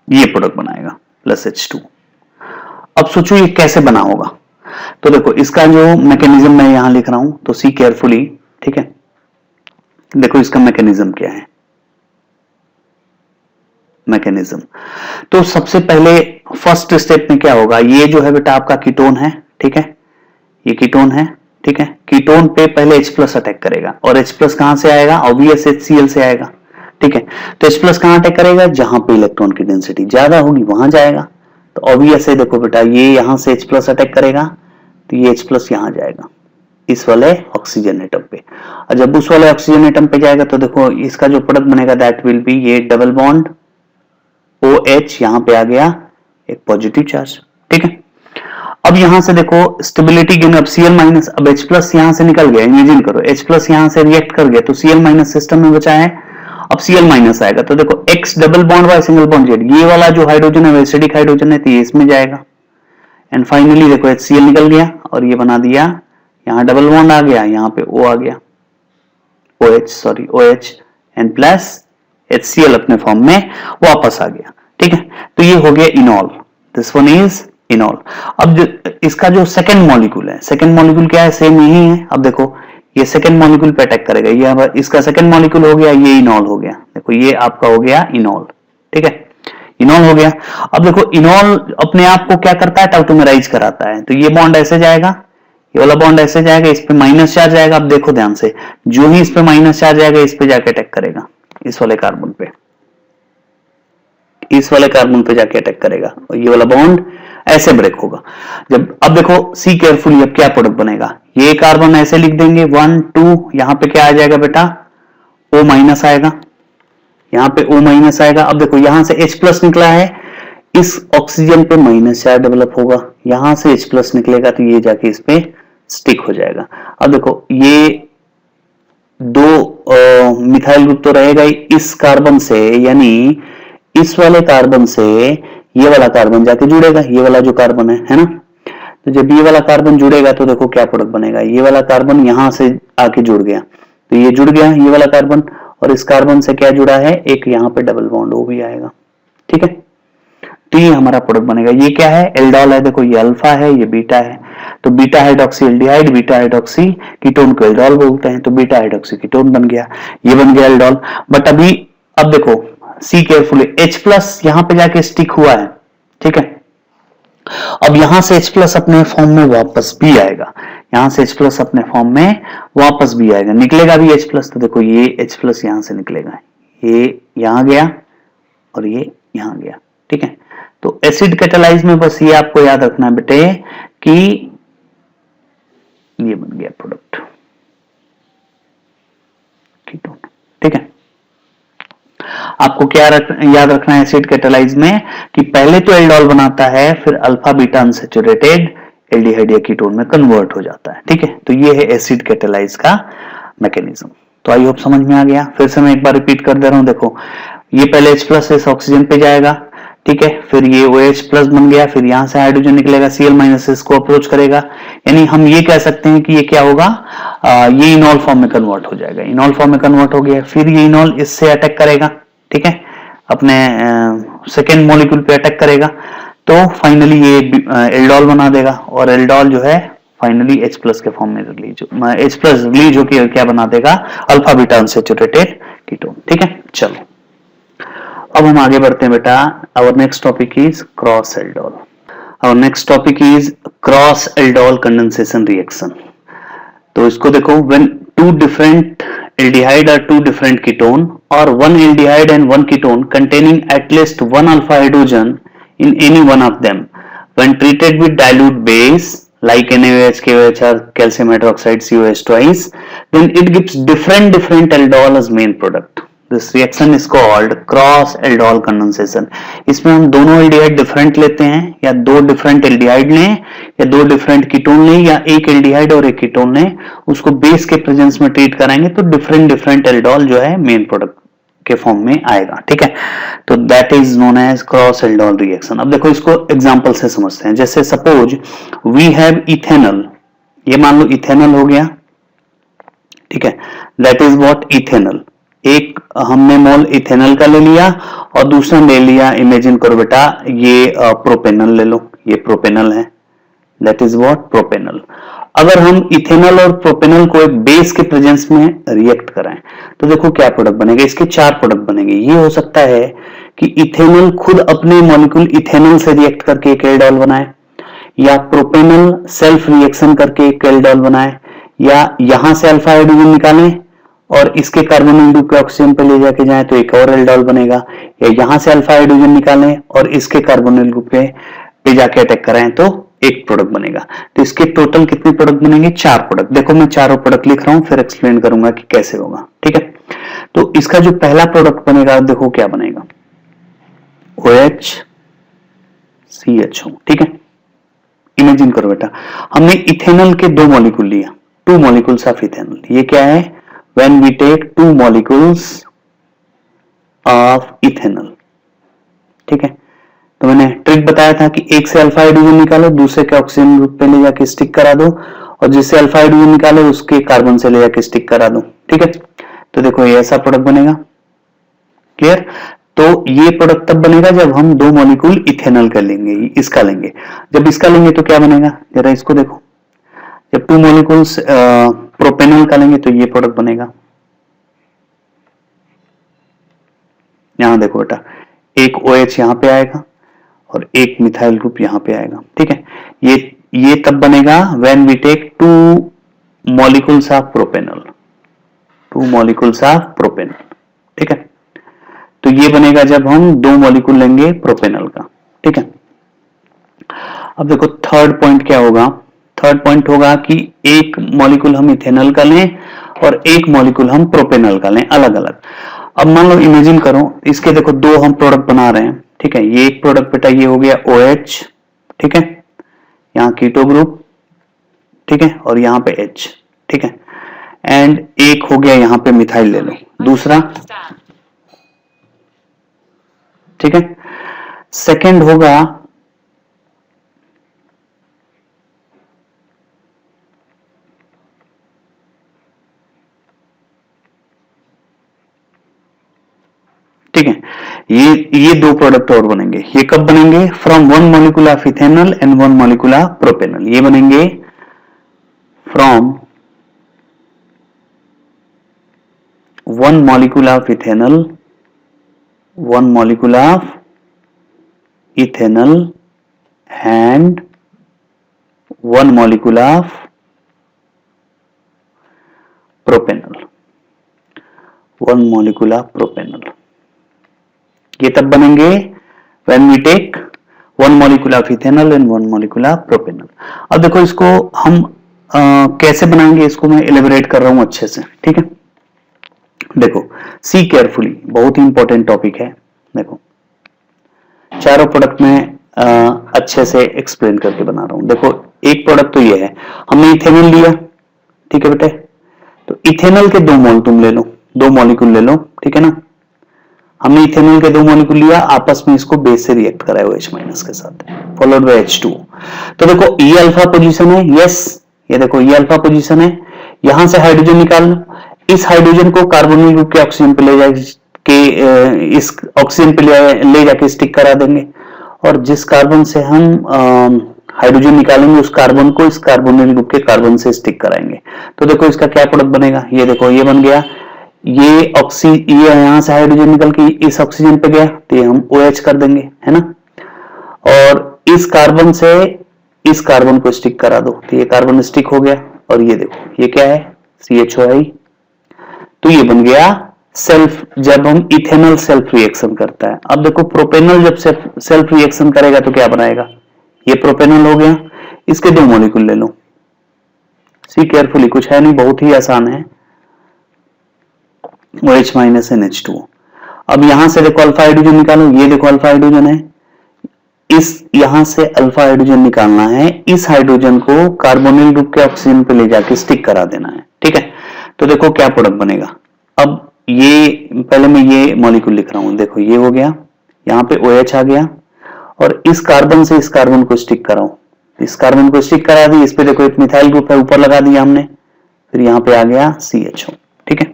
[SPEAKER 1] ये प्रोडक्ट बनाएगा प्लस H2। अब सोचो ये कैसे बना होगा, तो देखो इसका जो मैकेनिज्म मैं यहां लिख रहा हूं, तो सी केयरफुली, ठीक है, देखो इसका मैकेनिज्म क्या है, मैकेनिज्म, तो सबसे पहले फर्स्ट स्टेप में क्या होगा, ये जो है बेटा आपका कीटोन है, ठीक है, ये कीटोन है, ठीक है, कीटोन पे पहले H प्लस अटैक करेगा, और H प्लस कहां से आएगा, ऑब्वियस HCl से आएगा, ठीक है, तो H प्लस कहां अटैक करेगा, जहां पे इलेक्ट्रॉन की डेंसिटी ज्यादा होगी वहां जाएगा, तो ऑब्वियस है, देखो बेटा ये यहां से H प्लस अटैक करेगा, तो ये H प्लस यहां जाएगा इस वाले ऑक्सीजन एटम पे, और जब उस वाले ऑक्सीजन एटम पे जाएगा तो देखो इसका जो प्रोडक्ट बनेगा दैट विल बी ये डबल बॉन्ड OH, यहां पे आ गया एक पॉजिटिव चार्ज, ठीक है। अब यहां से देखो स्टेबिलिटी गेन, अब Cl माइनस, अब H प्लस यहां से निकल गया, इमेजिन करो H प्लस यहां से रिएक्ट कर गया, तो Cl माइनस सिस्टम में बचा है, अब Cl माइनस आएगा, तो देखो X double bond Y single bond Z, ये वाला जो हाइड्रोजन है एसिडिक हाइड्रोजन है, तो ये इसमें जाएगा, एंड फाइनली देखो HCl निकल गया और ये बना दिया, यहां डबल बॉन्ड आ गया, यहां पे O आ गया, OH एंड प्लस HCl अपने फॉर्म में वापस आ गया, ठीक है, तो ये हो गया इनॉल, दिस वन इज इनॉल। अब इसका जो सेकेंड मॉलिक्यूल है, सेकेंड मॉलिक्यूल क्या है, सेम यही है, अब देखो ये सेकेंड मॉलिक्यूल पे अटैक करेगा, ये इसका सेकेंड मॉलिक्यूल हो गया, ये इनॉल हो गया, देखो ये आपका हो गया इनॉल, ठीक है, इनॉल हो गया। अब देखो इनॉल अपने आप को क्या करता है, टाउटोमेराइज कराता है, तो ये बॉन्ड ऐसे जाएगा, ये वाला बॉन्ड ऐसे जाएगा, इस पे माइनस चार्ज आएगा, अब देखो ध्यान से, जो ही इस पे माइनस चार्ज आएगा इस पे जाके अटैक करेगा, इस वाले कार्बन पे, इस वाले कार्बन पे जाके अटैक करेगा, और ये वाला बॉन्ड ऐसे ब्रेक होगा। जब अब देखो सी केयरफुली, अब क्या प्रोडक्ट बनेगा, ये कार्बन ऐसे लिख देंगे 1 2, यहां पे क्या आ जाएगा बेटा, O माइनस आएगा, यहां पे O माइनस आएगा, अब देखो यहां से H प्लस निकला है, इस ऑक्सीजन पे माइनस चार्ज डेवलप होगा, यहां से H प्लस निकलेगा, तो ये जाके इस पे स्टिक हो जाएगा। अब देखो ये दो मिथाइल ग्रुप तो रहेगा ही इस कार्बन से, यानी इस वाले कार्बन से ये वाला कार्बन जाके जुड़ेगा, ये वाला जो कार्बन है ना, तो जब ये वाला कार्बन जुड़ेगा तो देखो क्या प्रोडक्ट बनेगा, ये वाला कार्बन यहां से आके जुड़ गया, तो ये जुड़ गया ये वाला कार्बन, और इस कार्बन से क्या जुड़ा है, एक यहाँ पे डबल बॉन्ड वो भी आएगा, ठीक है, तो ये हमारा प्रोडक्ट बनेगा। ये क्या है, एल्डोल है, देखो ये अल्फा है, ये बीटा है, तो beta hydroxy aldehyde, beta hydroxy ketone को एल्डोल बोलते हैं, तो बीटा हाइड्रोक्सी कीटोन बन गया, ये बन गया एल्डोल। बट अभी अब देखो सी केयरफुली, H प्लस यहां पे जाके स्टिक हुआ है, ठीक है, अब यहां से H प्लस अपने फॉर्म में वापस भी आएगा, यहां से H प्लस अपने फॉर्म में वापस भी आएगा, निकलेगा भी H प्लस, तो देखो ये H प्लस यहां से निकलेगा, ये यहां गया और ये यहां गया, ठीक है, तो एसिड कैटालाइज में बस ये आपको याद रखना है बेटे कि ये बन गया प्रोडक्ट कीटोन, ठीक है। आपको क्या याद रखना है एसिड कैटालाइज में, कि पहले तो एल्डोल बनाता है, फिर अल्फा बीटा अनसैचुरेटेड एल्डिहाइड या कीटोन में कन्वर्ट हो जाता है, ठीक है, तो ये है एसिड कैटालाइज का मैकेनिज्म। तो आई होप समझ में आ गया, फिर से मैं एक बार रिपीट कर दे रहा हूं, देखो ये पहले H प्लस इस ऑक्सीजन पे जाएगा, ठीक है, फिर ये OH प्लस बन गया, फिर यहां से हाइड्रोजन निकलेगा, Cl माइनस इसको अप्रोच करेगा, यानी हम ये कह सकते हैं कि ये क्या होगा, ये इनॉल फॉर्म में कन्वर्ट हो जाएगा, इनॉल फॉर्म में कन्वर्ट हो गया, फिर ये इनॉल इससे अटैक करेगा, ठीक है, अपने सेकेंड मॉलिक्यूल पे अटैक करेगा, तो फाइनली ये एल्डोल बना देगा, और एल्डोल जो है फाइनली H प्लस के फॉर्म में H प्लस रिलीज होकर क्या बना देगा, अल्फा बीटा अनसैचुरेटेड कीटोन, ठीक है। चलो अब हम आगे बढ़ते हैं बेटा, our next topic is cross aldol. Our next topic is cross aldol condensation reaction. तो इसको देखो, when two different aldehyde are two different ketone or one aldehyde and one ketone containing at least one alpha hydrogen in any one of them, when treated with dilute base like NaOH, KOH or calcium hydroxide COH twice, then it gives different aldol as main product. This reaction is called cross aldol condensation. इसमें हम दोनों aldehyde different लेते हैं, या दो different aldehyde लें, या दो डिफरेंट कीटोन लें, या एक एल्डिहाइड और एक कीटोन लें, उसको बेस के प्रेजेंस में ट्रीट कराएंगे, तो डिफरेंट एल्डोल जो है मेन प्रोडक्ट के फॉर्म में आएगा, ठीक है। तो that is known as cross aldol reaction. अब देखो इसको एग्जांपल से समझते हैं। जैसे सपोज वी हैव इथेनॉल, ये मान लो इथेनॉल हो गया, ठीक है, दैट इज व्हाट इथेनॉल। एक हमने मोल इथेनॉल का ले लिया और दूसरा ले लिया, इमेजिन करो बेटा ये प्रोपेनॉल ले लो, ये प्रोपेनॉल है, दैट इज व्हाट प्रोपेनॉल। अगर हम इथेनॉल और प्रोपेनॉल को एक बेस के प्रेजेंस में रिएक्ट कराएं तो देखो क्या प्रोडक्ट बनेगा, इसके 4 प्रोडक्ट बनेंगे। ये हो सकता है कि इथेनॉल खुद अपने मॉलिक्यूल इथेनॉल से रिएक्ट करके एक एल्डोल बनाए, या प्रोपेनॉल सेल्फ रिएक्शन करके एक एल्डोल बनाए, या यहां से अल्फा हाइड्रोजन निकालें और इसके कार्बोनिल ग्रुप के ऑक्सीजन पे ले जाके जाए तो एक और एल्डोल बनेगा, या यहां से अल्फा हाइड्रोजन निकालें और इसके कार्बोनिल ग्रुप पे जाके अटैक कराएं तो एक प्रोडक्ट बनेगा। तो इसके टोटल कितने प्रोडक्ट बनेंगे, 4 प्रोडक्ट। देखो मैं चारों प्रोडक्ट लिख रहा हूं, फिर एक्सप्लेन करूंगा कि कैसे होगा, ठीक है। तो इसका जो पहला प्रोडक्ट बनेगा देखो क्या बनेगा, OH CHO, ठीक है। इमेजिन करो बेटा हमने इथेनॉल के 2 मॉलिक्यूल लिया, 2 मॉलिक्यूल्स ऑफ इथेनॉल। ये क्या है, when we take 2 molecules of ethanol, ठीक है। तो मैंने ट्रिक बताया था कि एक से अल्फा हाइड्रोजन निकालो, दूसरे के ऑक्सीजन ग्रुप पे ले जाके स्टिक करा दो, और जिससे अल्फा हाइड्रोजन निकालो उसके कार्बन से ले जाके स्टिक करा दो, ठीक है। तो देखो ये ऐसा प्रोडक्ट बनेगा, क्लियर। तो ये प्रोडक्ट तब बनेगा जब हम 2 मॉलिक्यूल इथेनॉल का लेंगे, इसका लेंगे। जब इसका लेंगे तो क्या बनेगा, जरा इसको देखो, जब 2 मॉलिक्यूल्स प्रोपेनॉल का लेंगे तो ये प्रोडक्ट बनेगा। यहां देखो बेटा एक OH यहां पे आएगा और एक मिथाइल ग्रुप यहां पे आएगा, ठीक है। ये तब बनेगा when we take 2 molecules of propanol, 2 molecules of propanol, ठीक है। तो ये बनेगा जब हम 2 मॉलिक्यूल लेंगे प्रोपेनॉल का, ठीक है। अब देखो थर्ड पॉइंट क्या होगा, थर्ड पॉइंट होगा कि एक मॉलिक्यूल हम इथेनॉल का लें और एक मॉलिक्यूल हम प्रोपेनॉल का लें, अलग अलग। अब मान लो इमेजिन करो इसके देखो 2 हम प्रोडक्ट बना रहे हैं, ठीक है। ये एक प्रोडक्ट बेटा ये हो गया OH, ठीक है, यहाँ कीटो ग्रुप, ठीक है, और यहाँ पे H, ठीक है। एंड एक हो गया यहाँ पे मिथाइल ले लो, दूसरा, ठीक है। सेकंड होगा ठीक है, ये 2 प्रोडक्ट और बनेंगे। ये कब बनेंगे, from 1 molecule of ethanol and 1 molecule of propanol. ये बनेंगे from 1 molecule of ethanol, 1 molecule of ethanol and 1 molecule of propanol, 1 molecule of propanol. ये तब बनेंगे when we take 1 molecule of ethanol and 1 molecule of propanol। अब देखो इसको हम कैसे बनाएंगे, इसको मैं एलिबरेट कर रहा हूं अच्छे से, ठीक है। देखो सी केयरफुली, बहुत ही इंपॉर्टेंट टॉपिक है। देखो चारों प्रोडक्ट में अच्छे से एक्सप्लेन करके बना रहा हूं। देखो एक प्रोडक्ट तो ये है, हमने इथेनॉल लिया, ठीक है बेटे। तो इथेनॉल के 2 मोल तुम ले लो, 2 मॉलिक्यूल ले लो, ठीक है ना। हमने इथेनॉल के 2 मॉलिक्यूल लिया, आपस में इसको बेस से रिएक्ट कराया OH माइनस के साथ, फॉलोड बाय H2। तो देखो ये अल्फा पोजीशन है, यस, ये देखो ये अल्फा पोजीशन है। यहां से हाइड्रोजन निकाल लो, इस हाइड्रोजन को कार्बोनिल ग्रुप के ऑक्सीजन पे ले जाके इस ऑक्सीजन पे ले जाके स्टिक करा देंगे, और जिस कार्बन से हम हाइड्रोजन निकालेंगे उस कार्बन को इस कार्बोनिल ग्रुप के कार्बन से स्टिक कराएंगे। तो देखो इसका क्या प्रोडक्ट बनेगा, ये देखो ये बन गया, ये यहां से हाइड्रोजन निकल के इस ऑक्सीजन पे गया तो ये हम OH कर देंगे, है ना। और इस कार्बन से इस कार्बन को स्टिक करा दो तो ये कार्बन स्टिक हो गया, और ये देखो ये क्या है CHOI। तो ये बन गया सेल्फ, जब हम इथेनॉल सेल्फ रिएक्शन करता है। अब देखो प्रोपेनॉल जब सेल्फ रिएक्शन करेगा तो क्या बनाएगा, ये प्रोपेनॉल हो गया। इसके 2 मॉलिक्यूल ले लो, सी केयरफुली, कुछ है नहीं, बहुत ही आसान है, OH माइनस NH2। अब यहां से देखो अल्फा हाइड्रोजन निकालो, ये देखो अल्फा हाइड्रोजन है, इस यहां से अल्फा हाइड्रोजन निकालना है, इस हाइड्रोजन को कार्बोनिल ग्रुप के ऑक्सीजन पे ले जाके स्टिक करा देना है, ठीक है। तो देखो क्या प्रोडक्ट बनेगा। अब ये पहले मैं ये मॉलिक्यूल लिख रहा हूं, देखो ये हो गया, यहां पे OH आ गया और इस कार्बन से इस कार्बन को स्टिक कराऊं, इस कार्बन को स्टिक करा दी, इस पे देखो एक मिथाइल ग्रुप है ऊपर लगा दिया हमने, फिर यहां पे आ गया CHO, ठीक है,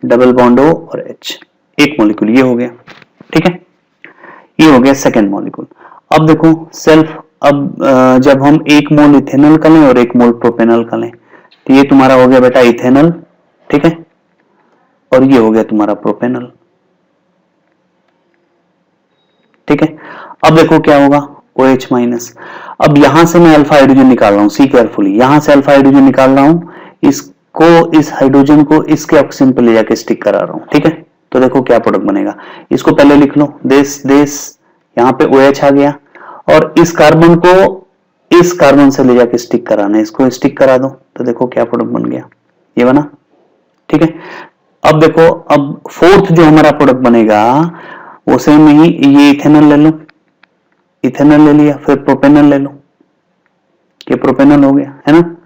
[SPEAKER 1] डबल बॉन्ड O और H, एक मॉलिक्यूल ये हो गया, ठीक है, ये हो गया सेकेंड मॉलिक्यूल। अब देखो सेल्फ, अब जब हम 1 मोल इथेनॉल का लें और 1 मोल प्रोपेनॉल का लें, तो ये तुम्हारा हो गया बेटा इथेनॉल, ठीक है, और ये हो गया तुम्हारा प्रोपेनॉल, ठीक है। अब देखो क्या होगा, OH माइनस, अब यहां से मैं अल्फा हाइड्रोजन निकाल रहा हूं, सी केयरफुली, यहां से अल्फा हाइड्रोजन निकाल रहा हूं, इसको, इस हाइड्रोजन को इसके ऑक्सीजन पे ले जाके स्टिक करा रहा हूं, ठीक है। तो देखो क्या प्रोडक्ट बनेगा, इसको पहले लिख लो, दिस दिस, यहां पे OH आ गया और इस कार्बन को इस कार्बन से ले जाके स्टिक कराना है, इसको स्टिक करा दो, तो देखो क्या प्रोडक्ट बन गया, ये बना, ठीक है। अब देखो, अब फोर्थ जो हमारा प्रोडक्ट बनेगा वो सेम ही, ये इथेनॉल ले लो, इथेनॉल ले लिया, फिर प्रोपेनॉल ले लो, ये प्रोपेनॉल हो गया, है ना,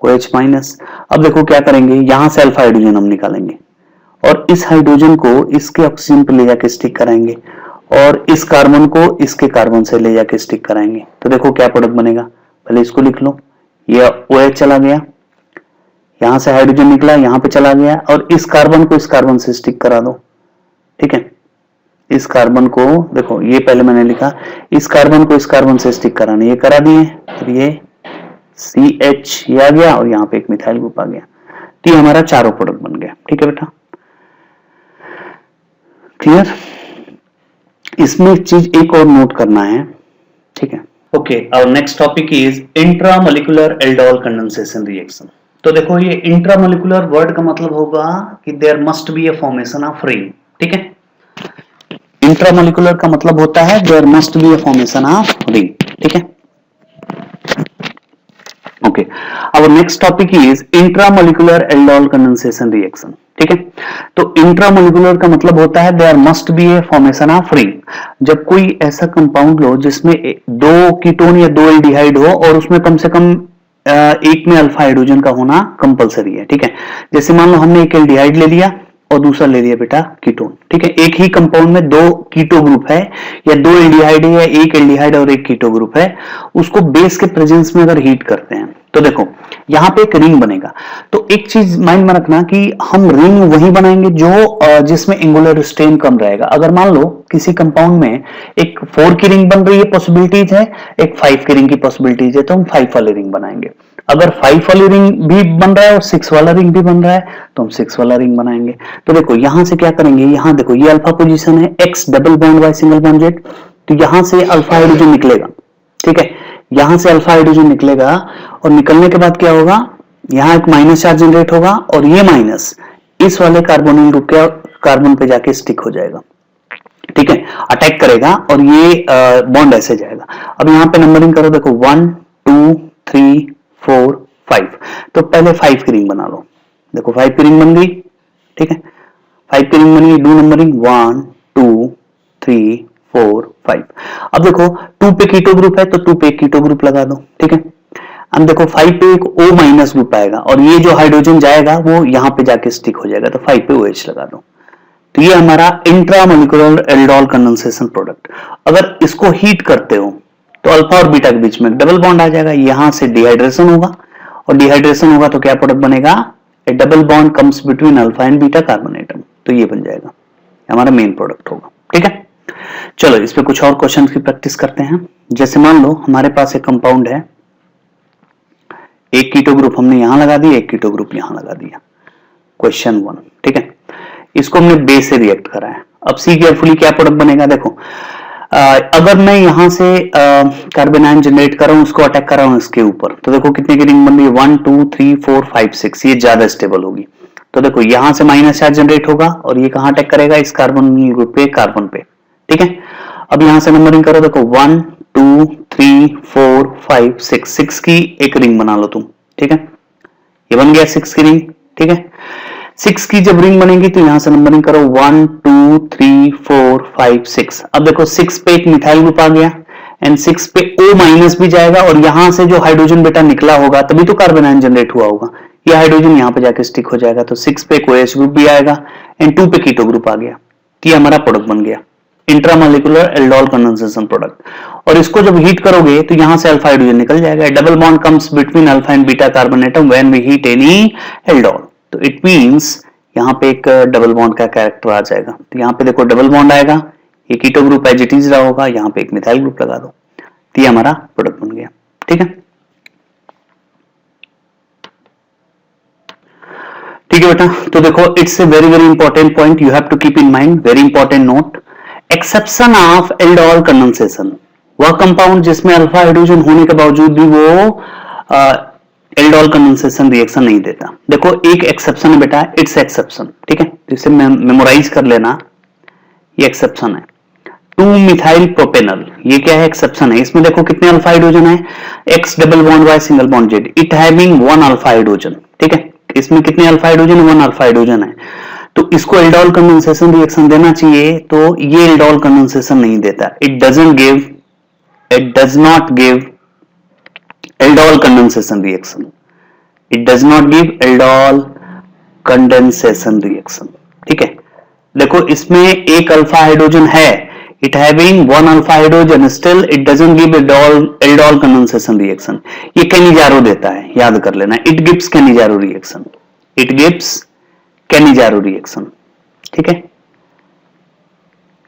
[SPEAKER 1] OH माइनस। अब देखो क्या करेंगे, यहां से अल्फा हाइड्रोजन हम निकालेंगे और इस हाइड्रोजन को इसके ऑक्सीजन पे ले जाके स्टिक कराएंगे और इस कार्बन को इसके कार्बन से ले जाके स्टिक कराएंगे, तो देखो क्या प्रोडक्ट बनेगा, पहले इसको लिख लो, ये OH चला गया, यहां से हाइड्रोजन निकला, यहां पे चला गया और इस कार्बन को इस कार्बन से स्टिक करा दो, ठीक है, इस कार्बन को, देखो ये पहले मैंने लिखा, इस कार्बन को इस कार्बन से स्टिक कराना, ये करा दिए, फिर ये CH ये आ गया और यहाँ पे एक मिथाइल ग्रुप आ गया, तो ये हमारा चारों प्रोडक्ट बन गया, ठीक है बेटा, क्लियर। इसमें एक चीज एक और नोट करना है, ठीक है, okay. Our next topic is intramolecular aldol condensation reaction. तो देखो ये इंट्रामोलिकुलर वर्ड का मतलब होगा कि there must be a formation of ring, ठीक है, इंट्रामोलिकुलर का मतलब होता है there must be a formation of ring, ठीक है, okay. Our next topic is intramolecular aldol condensation reaction, ठीक है। तो इंट्रामोलिकुलर का मतलब होता है there must be a formation of ring, जब कोई ऐसा कंपाउंड लो जिसमें 2 कीटोन या 2 एल्डिहाइड हो और उसमें कम से कम एक में अल्फा हाइड्रोजन का होना कंपलसरी है, ठीक है। जैसे मान लो हमने एक एल्डिहाइड ले लिया और दूसरा ले लिया बेटा कीटोन, ठीक है, एक ही कंपाउंड में 2 कीटो ग्रुप है या 2 एल्डिहाइड है या एक एल्डिहाइड और एक कीटो ग्रुप है, उसको बेस के प्रेजेंस में अगर हीट करते हैं तो देखो यहां पे एक रिंग बनेगा। तो एक चीज माइंड में रखना कि हम रिंग वही बनाएंगे जो जिसमें एंगुलर स्ट्रेन कम रहेगा। अगर मान लो किसी कंपाउंड में एक 4 की रिंग बन रही है, पॉसिबिलिटीज है, एक 5 की रिंग की पॉसिबिलिटीज है, तो हम 5 वाली रिंग बनाएंगे। अगर 5 वाली रिंग भी बन रहा है और 6 वाला रिंग भी बन रहा है तो हम 6 वाला रिंग बनाएंगे। तो देखो यहां से क्या करेंगे, यहां देखो ये अल्फा पोजीशन है, X double bond Y single bond Z, तो यहां से अल्फा हाइड्रोजन निकलेगा, ठीक है, यहां से अल्फा हाइड्रोजन निकलेगा और निकलने के बाद क्या होगा, यहां एक माइनस चार्ज जनरेट होगा और ये माइनस इस वाले कार्बोनिल ग्रुप के कार्बन पे जाके स्टिक हो जाएगा, ठीक है, अटैक करेगा और ये बॉन्ड ऐसे जाएगा। अब यहां पे नंबरिंग करो, देखो 1 2 3 4 5, तो पहले 5 की रिंग बना लो, देखो 5 की रिंग बन गई, ठीक है, 5 की रिंग बनी, डू नंबरिंग 1 2 3 4 5। अब देखो 2 पे कीटो ग्रुप है तो 2 पे कीटो ग्रुप लगा दो, ठीक है। अब देखो 5 पे एक O माइनस ग्रुप आएगा और ये जो हाइड्रोजन जाएगा वो यहां पे जाके स्टिक हो जाएगा, तो 5 पे OH लगा दो। तो ये हमारा इंट्रामोलिकुलर एल्डोल कंडेंसेशन प्रोडक्ट। अगर इसको हीट करते हो तो अल्फा और बीटा के बीच में डबल बॉन्ड आ जाएगा, यहां से डिहाइड्रेशन होगा और डिहाइड्रेशन होगा तो क्या प्रोडक्ट बनेगा, ए double bond comes between alpha and beta carbon atom, तो ये बन जाएगा, हमारा मेन प्रोडक्ट होगा, ठीक है। चलो इस पे कुछ और क्वेश्चन की प्रैक्टिस करते हैं। जैसे मान लो हमारे पास एक कंपाउंड है, एक कीटो ग्रुप हमने यहां लगा दिया, एक कीटो ग्रुप यहां लगा दिया, क्वेश्चन 1, ठीक है, इसको हमने बेस से रिएक्ट करा है। अब सी केयरफुली क्या प्रोडक्ट बनेगा, देखो अगर मैं यहां से कार्बन आयन जनरेट कर रहा हूं, उसको अटैक कर रहा हूं इसके ऊपर, तो देखो कितने की रिंग बन रही है, 1 2 3 4 5 6, ये ज्यादा स्टेबल होगी। तो देखो यहां से माइनस चार्ज जनरेट होगा और ये कहां अटैक करेगा, इस कार्बन ग्रुप पे, कार्बन पे, ठीक है। अब यहां से नंबरिंग करो, देखो 1 2 3 4 5 6, 6 की एक रिंग बना लो तुम, ठीक है, ये बन गया 6 की रिंग, ठीक है। 6 की जब रिंग बनेगी तो यहां से नंबरिंग करो 1 2 3 4 5 6। अब देखो 6 पे एक मिथाइल ग्रुप आ गया एंड 6 पे O माइनस भी जाएगा और यहां से जो हाइड्रोजन बेटा निकला होगा तभी तो कार्बन आयन जनरेट हुआ होगा, ये हाइड्रोजन यहाँ पे जाके स्टिक हो जाएगा, तो 6 पे एक OH ग्रुप भी आएगा एंड 2 पे कीटो ग्रुप आ गया, तो ये हमारा प्रोडक्ट बन गया, इंट्रामोलिकुलर एल्डोल कंडेंसेशन प्रोडक्ट। और इसको जब हीट करोगे तो यहां से अल्फा हाइड्रोजन निकल जाएगा। Double bond comes between alpha and beta carbon atom when we heat any aldol, तो इट मींस यहाँ पे एक डबल बॉन्ड का कैरेक्टर आ जाएगा। तो यहाँ पे देखो डबल बॉन्ड आएगा, ये keto group as it is रहा होगा, यहाँ पे एक मिथाइल ग्रुप लगा दो, तो ये हमारा प्रोडक्ट बन गया। ठीक है, ठीक है बेटा। तो देखो it's a very very important point, you have to keep in mind, very important note. Exception of aldol condensation, वह कंपाउंड जिसमें अल्फा हाइड्रोजन होने के बावजूद भी वो एल्डोल कंडेंसेशन रिएक्शन नहीं देता। देखो एक एक्सेप्शन है बेटा, इट्स एक्सेप्शन, ठीक है, जिसे मेमोराइज कर लेना, ये एक्सेप्शन है 2 मिथाइल प्रोपेनल, ये क्या है, एक्सेप्शन है। इसमें देखो कितने अल्फा हाइड्रोजन है, X double bond Y single bond Z, it having 1 alpha hydrogen, ठीक है, इसमें कितने अल्फा हाइड्रोजन, 1 अल्फा हाइड्रोजन है, तो इसको एल्डोल कंडेंसेशन रिएक्शन देना चाहिए, तो ये एल्डोल कंडेंसेशन नहीं देता, it does not give aldol condensation reaction, it does not give aldol condensation reaction, ठीक है। देखो इसमें एक अल्फा हाइड्रोजन है, it having 1 alpha hydrogen, still it doesn't give aldol condensation reaction, ये कैनिजारो देता है, याद कर लेना, it gives Cannizzaro reaction, it gives Cannizzaro reaction, ठीक है,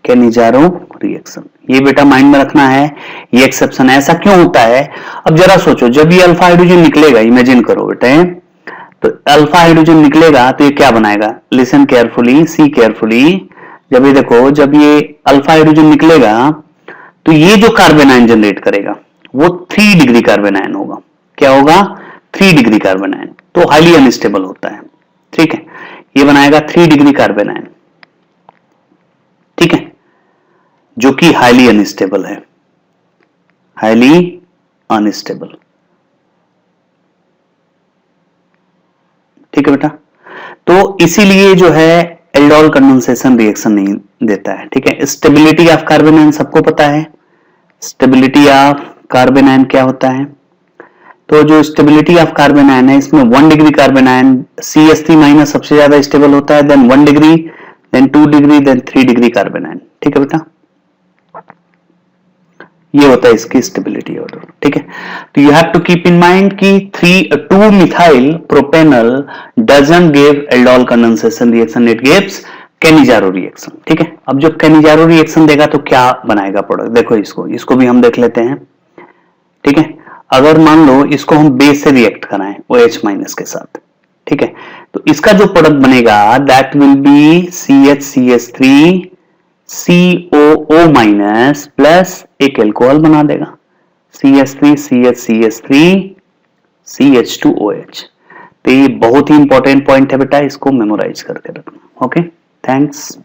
[SPEAKER 1] कैनिजारो रिएक्शन, ये बेटा माइंड में रखना है, ये एक्सेप्शन है। ऐसा क्यों होता है, अब जरा सोचो, जब ये अल्फा हाइड्रोजन निकलेगा, इमेजिन करो बेटे, तो अल्फा हाइड्रोजन निकलेगा तो ये क्या बनाएगा, लिसन केयरफुली, सी केयरफुली, जब ये देखो, जब ये अल्फा हाइड्रोजन निकलेगा तो ये जो कार्बन आयन जनरेट करेगा वो 3 डिग्री कार्बन आयन होगा, क्या होगा, 3 डिग्री कार्बन आयन, तो हाईली अनस्टेबल होता है, ठीक है, ये बनाएगा 3 डिग्री कार्बन आयन, ठीक है, जो कि हाईली अनस्टेबल है, हाईली अनस्टेबल, ठीक है बेटा। तो इसीलिए जो है एल्डोल कंडेंसेशन रिएक्शन नहीं देता है, ठीक है। स्टेबिलिटी ऑफ कार्बन आयन सबको पता है, स्टेबिलिटी ऑफ कार्बन आयन क्या होता है, तो जो स्टेबिलिटी ऑफ कार्बन आयन है, इसमें 1 degree carbon ion CH3 minus सबसे ज्यादा स्टेबल होता है, then 1 degree, then 2 degree, then 3 degree carbon ion, ठीक है बेटा, ये होता है इसकी स्टेबिलिटी ऑर्डर, ठीक है। तो you have to keep in mind कि 2 methyl propanal doesn't give aldol condensation reaction, it gives Cannizzaro reaction, ठीक है। अब जब कैनिजारो रिएक्शन देगा तो क्या बनाएगा प्रोडक्ट, देखो इसको भी हम देख लेते हैं, ठीक है। अगर मान लो इसको हम बेस से रिएक्ट कराएं OH माइनस के साथ, ठीक है, तो इसका जो प्रोडक्ट बनेगा that will be CH3 COO minus plus एक एल्कोहल बना देगा, CH3 CH3 CH2OH। तो ये बहुत ही इंपॉर्टेंट पॉइंट है बेटा, इसको मेमोराइज करके रखना। Okay, thanks.